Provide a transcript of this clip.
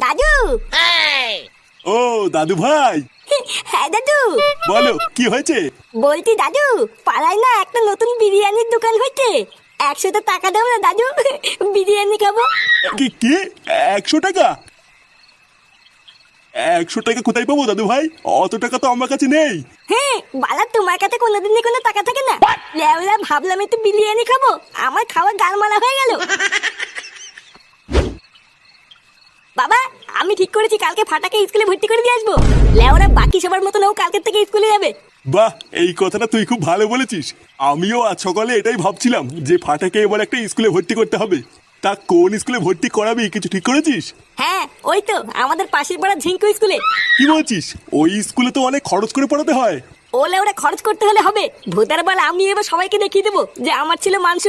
দাদু। ও দাদু ভাই, হ্যাঁ দাদু। বলো কি হয়েছে? বলছি দাদু, পাড়ায় না একটা নতুন বিরিয়ানির দোকান হয়েছে। 100 টাকা দাও না দাদু, বিরিয়ানি খাবো। কি কি 100 টাকা? 100 টাকা কোথায় পাবো দাদু ভাই? অত টাকা তো আমার কাছে নেই। হ্যাঁ বালা, তোমার কাছে কোনোদিনই কোনো টাকা থাকে না। লেওলা ভাবলাম একটু বিরিয়ানি খাবো, আমার খাওয়া গালমালা হয়ে গেল। বাবা, আমি ঠিক করেছি কালকে ফাটাকে স্কুলে ভর্তি করে দিয়ে আসবো। লেওরা বাকি সবার মতন ও কালকে থেকে স্কুলে যাবে। বাহ, এই কথাটা তুই খুব ভালো বলেছিস। আমিও আজ সকালে এটাই ভাবছিলাম যে ফাটাকে এবার একটা স্কুলে ভর্তি করতে হবে। তা কোন স্কুলে ভর্তি করাবি, কিছু ঠিক করেছিস? হ্যাঁ ওই তো আমাদের পাশের পাড়া ঝিঙ্কু স্কুলে। কি বলছিস? ওই স্কুলে তো অনেক খরচ করে পড়াতে হয়। ও লেওরা খরচ করতে হলে হবে, ভূতার বল আমি এবার সবাইকে দেখিয়ে দেবো যে আমার ছিল মানুষ।